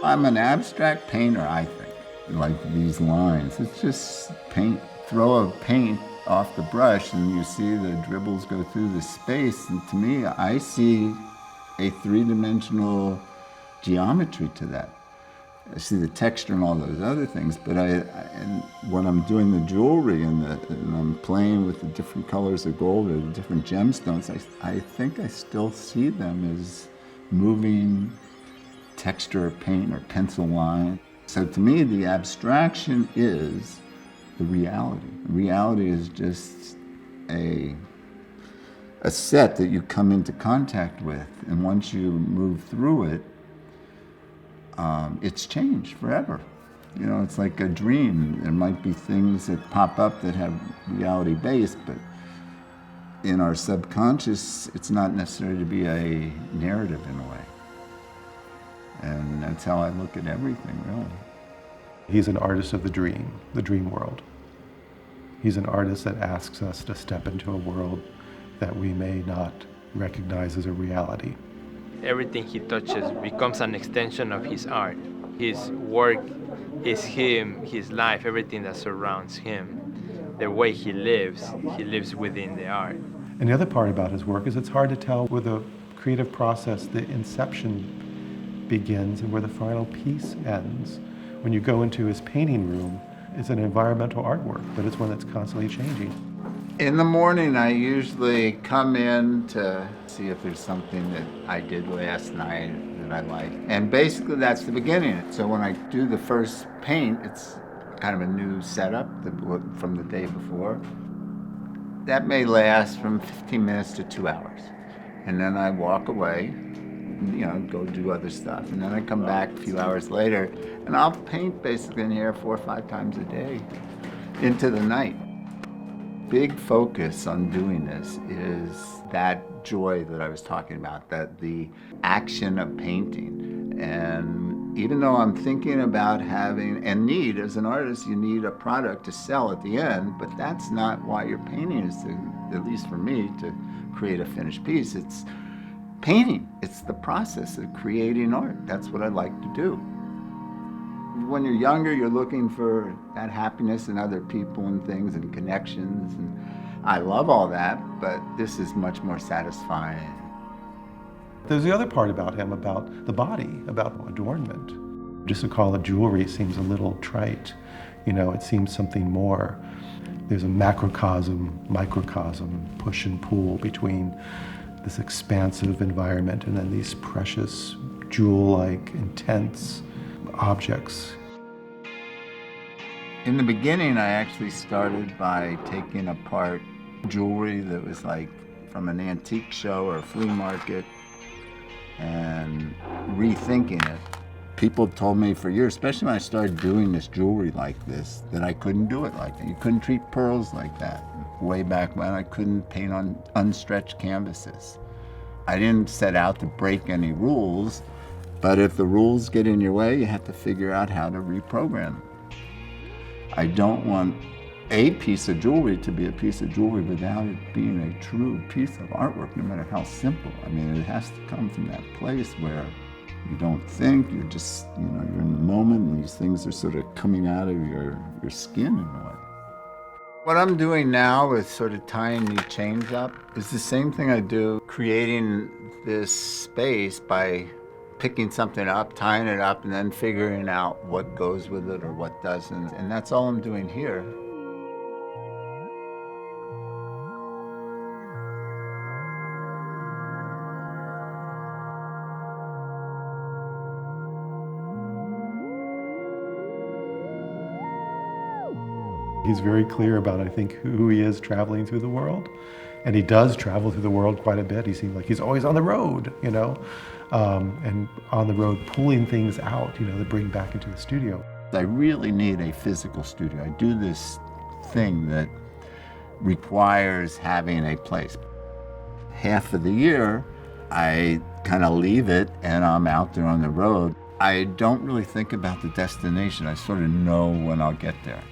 I'm an abstract painter, I think. Like these lines, it's just paint. Throw a paint off the brush and you see the dribbles go through the space. And to me, I see a three-dimensional geometry to that. I see the texture and all those other things, but and when I'm doing the jewelry and I'm playing with the different colors of gold or the different gemstones, I think I still see them as moving texture of paint or pencil line. So to me, the abstraction is the reality. Reality is just a set that you come into contact with, and once you move through it, it's changed forever. You know, it's like a dream. There might be things that pop up that have reality base, but in our subconscious, it's not necessary to be a narrative in a way. And that's how I look at everything, really. He's an artist of the dream world. He's an artist that asks us to step into a world that we may not recognize as a reality. Everything he touches becomes an extension of his art. His work is him, his life, everything that surrounds him. The way he lives within the art. And the other part about his work is it's hard to tell where the creative process, the inception begins and where the final piece ends. When you go into his painting room, it's an environmental artwork, but it's one that's constantly changing. In the morning, I usually come in to see if there's something that I did last night that I like. And basically that's the beginning. So when I do the first paint, it's kind of a new setup from the day before. That may last from 15 minutes to 2 hours. And then I walk away, you know, go do other stuff. And then I come back a few hours later, and I'll paint basically in here 4 or 5 times a day into the night. Big focus on doing this is that joy that I was talking about, that the action of painting. And even though I'm thinking about having, and need, as an artist, you need a product to sell at the end, but that's not why you're painting, is to, at least for me, to create a finished piece. It's painting. It's the process of creating art. That's what I like to do. When you're younger, you're looking for that happiness in other people and things and connections. And I love all that, but this is much more satisfying. There's the other part about him, about the body, about adornment. Just to call it jewelry seems a little trite. You know, it seems something more. There's a macrocosm, microcosm, push and pull between this expansive environment and then these precious, jewel-like, intense objects. In the beginning, I actually started by taking apart jewelry that was like from an antique show or a flea market and rethinking it. People told me for years, especially when I started doing this jewelry like this, that I couldn't do it like that. You couldn't treat pearls like that. Way back when, I couldn't paint on unstretched canvases. I didn't set out to break any rules, but if the rules get in your way, you have to figure out how to reprogram them. I don't want a piece of jewelry to be a piece of jewelry without it being a true piece of artwork, no matter how simple. I mean, it has to come from that place where you don't think, you're just, you know, you're in the moment and these things are sort of coming out of your skin in a way. What I'm doing now with sort of tying the chains up is the same thing I do creating this space by picking something up, tying it up, and then figuring out what goes with it or what doesn't. And that's all I'm doing here. He's very clear about, I think, who he is traveling through the world. And he does travel through the world quite a bit. He seems like he's always on the road, you know, and on the road pulling things out, you know, to bring back into the studio. I really need a physical studio. I do this thing that requires having a place. Half of the year, I kind of leave it and I'm out there on the road. I don't really think about the destination. I sort of know when I'll get there.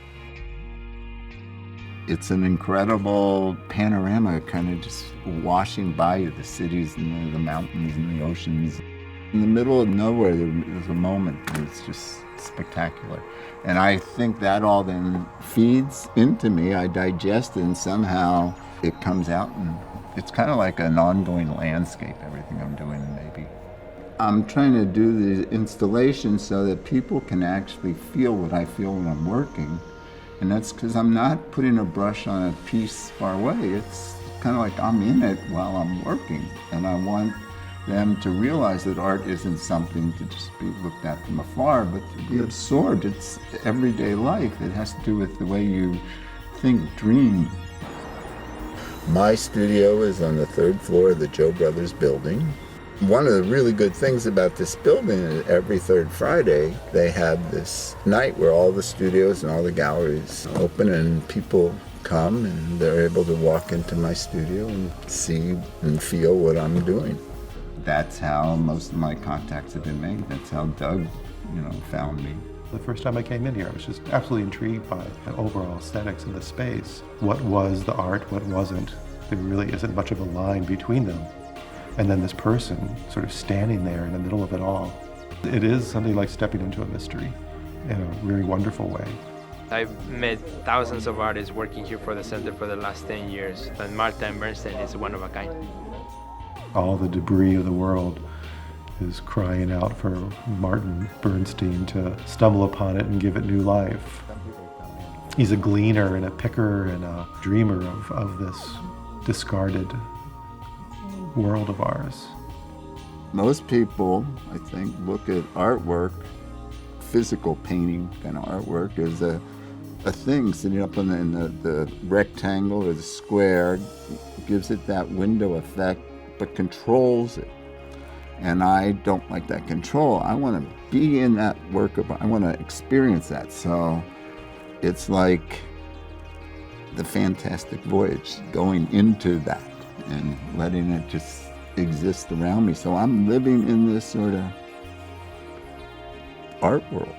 It's an incredible panorama, kind of just washing by you, the cities and the mountains and the oceans. In the middle of nowhere, there's a moment that's just spectacular. And I think that all then feeds into me. I digest it, and somehow it comes out, and it's kind of like an ongoing landscape, everything I'm doing, maybe. I'm trying to do the installation so that people can actually feel what I feel when I'm working. And that's because I'm not putting a brush on a piece far away. It's kind of like I'm in it while I'm working. And I want them to realize that art isn't something to just be looked at from afar, but to be absorbed. It's everyday life. It has to do with the way you think, dream. My studio is on the 3rd floor of the Joe Brothers building. One of the really good things about this building is every 3rd Friday, they have this night where all the studios and all the galleries open and people come and they're able to walk into my studio and see and feel what I'm doing. That's how most of my contacts have been made. That's how Doug, found me. The first time I came in here, I was just absolutely intrigued by the overall aesthetics of the space. What was the art, what wasn't? There really isn't much of a line between them. And then this person sort of standing there in the middle of it all. It is something like stepping into a mystery in a really wonderful way. I've met thousands of artists working here for the center for the last 10 years, and Martin Bernstein is one of a kind. All the debris of the world is crying out for Martin Bernstein to stumble upon it and give it new life. He's a gleaner and a picker and a dreamer of this discarded world of ours. Most people, I think, look at artwork, physical painting kind of artwork, as a thing sitting up in the rectangle or the square, gives it that window effect, but controls it. And I don't like that control. I want to be in that work of art. I want to experience that. So it's like the fantastic voyage, going into that and letting it just exist around me. So I'm living in this sort of art world.